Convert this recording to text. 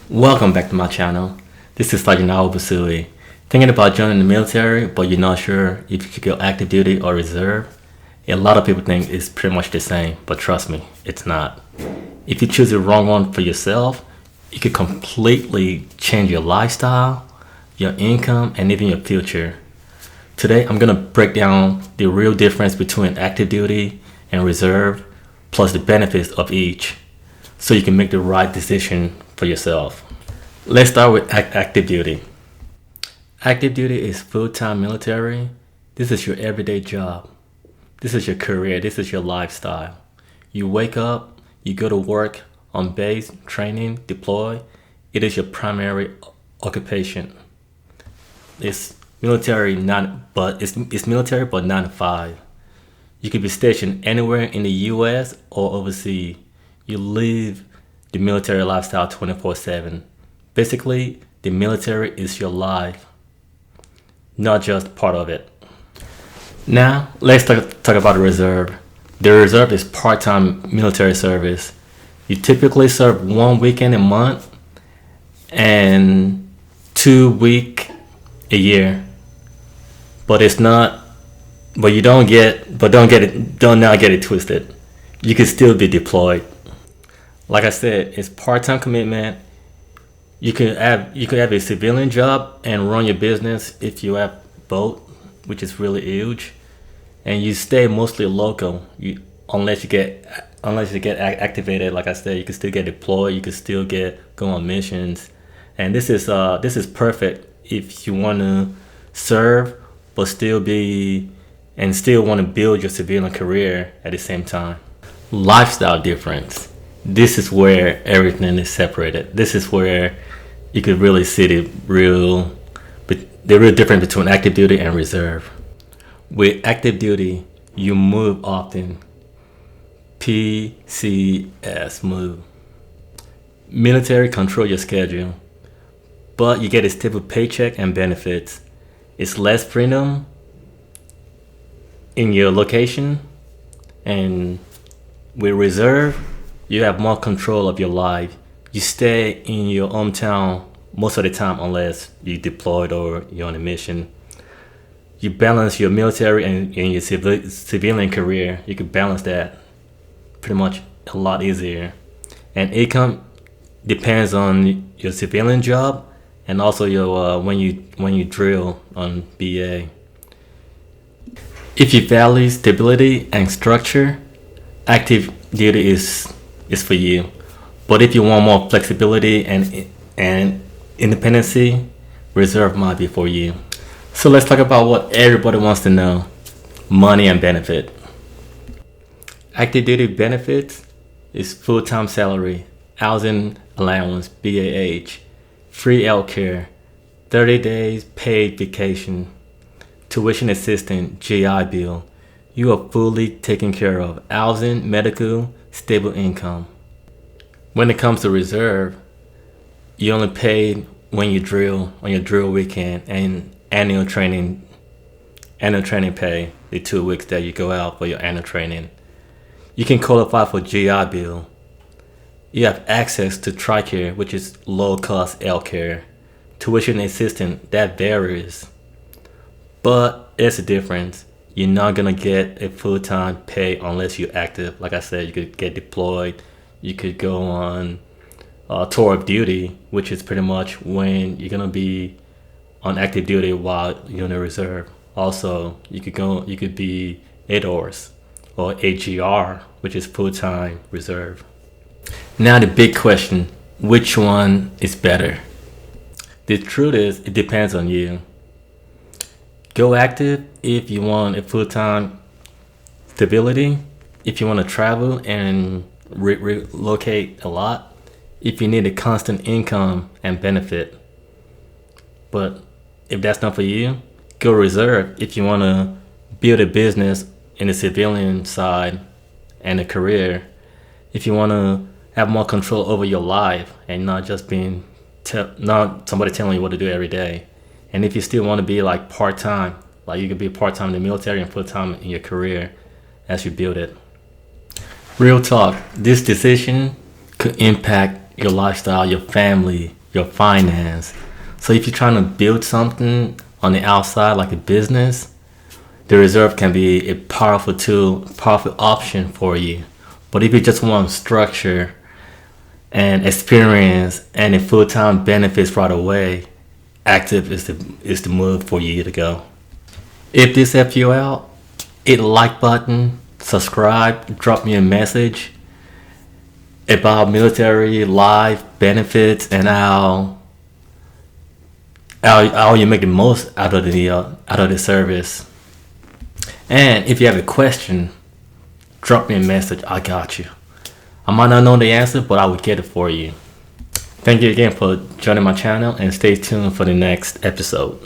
Welcome back to my channel. This is Sergeant Ao Busui. Thinking about joining the military, but you're not sure if you should go active duty or reserve? A lot of people think it's pretty much the same, but trust me, it's not. If you choose the wrong one for yourself, it could completely change your lifestyle, your income, and even your future. Today, I'm gonna break down the real difference between active duty and reserve, plus the benefits of each, so you can make the right decision for yourself. Let's start with active duty. Active duty is full-time military. This is your everyday job. This is your career. This is your lifestyle. You wake up, you go to work, on base, training, deploy. It is your primary occupation. It's military, it's military, but 9 to 5. You could be stationed anywhere in the U.S. or overseas. You live the military lifestyle 24/7. Basically, the military is your life, not just part of it. Now, let's talk about the reserve. The reserve is part-time military service. You typically serve 1 weekend a month and 2 weeks a year. But it's not. But don't now get it twisted. You can still be deployed. Like I said, it's part-time commitment. You could have a civilian job and run your business if you have both, which is really huge. And you stay mostly local. Unless you get activated, like I said, you can still get deployed. You can still go on missions. And this is perfect if you want to serve, but still want to build your civilian career at the same time. Lifestyle difference. This is where everything is separated. This is where you could really see the real difference between active duty and reserve. With active duty, you move often. PCS, move. Military control your schedule, but you get a stable paycheck and benefits. It's less freedom in your location, and with reserve, you have more control of your life. You stay in your hometown most of the time unless you deployed or you're on a mission. You balance your military and your civilian career. You can balance that pretty much a lot easier. And income depends on your civilian job and also your when you drill on BA. If you value stability and structure, active duty is for you. But if you want more flexibility and independency, reserve might be for you. So let's talk about what everybody wants to know: money and benefit. Active duty benefits is full-time salary, housing allowance, BAH, free healthcare, 30 days paid vacation, tuition assistance, GI Bill. You are fully taken care of. Housing, medical, stable income. When it comes to reserve, you only paid when you drill on your drill weekend and annual training pay, the 2 weeks that you go out for your annual training. You can qualify for GI Bill. You have access to TRICARE, which is low-cost healthcare. Tuition assistance, that varies. But there's a difference. You're not gonna get a full-time pay unless you're active. Like I said, you could get deployed. You could go on tour of duty, which is pretty much when you're gonna be on active duty while you're in the reserve. Also, you could be ADORS or AGR, which is full-time reserve. Now the big question: which one is better? The truth is, it depends on you. Go active if you want a full-time stability, if you want to travel and relocate a lot, if you need a constant income and benefit. But if that's not for you, go reserve if you want to build a business in the civilian side and a career. If you want to have more control over your life and not just not somebody telling you what to do every day. And if you still want to be like part-time, like you could be part-time in the military and full-time in your career as you build it. Real talk, this decision could impact your lifestyle, your family, your finance. So if you're trying to build something on the outside like a business, the reserve can be a powerful tool, powerful option for you. But if you just want structure and experience and a full-time benefits right away, active is the move for you to go. If this helped you out, hit the like button, subscribe, drop me a message about military life benefits and how you make the most out of the service. And if you have a question, drop me a message. I got you. I might not know the answer, but I will get it for you. Thank you again for joining my channel, and stay tuned for the next episode.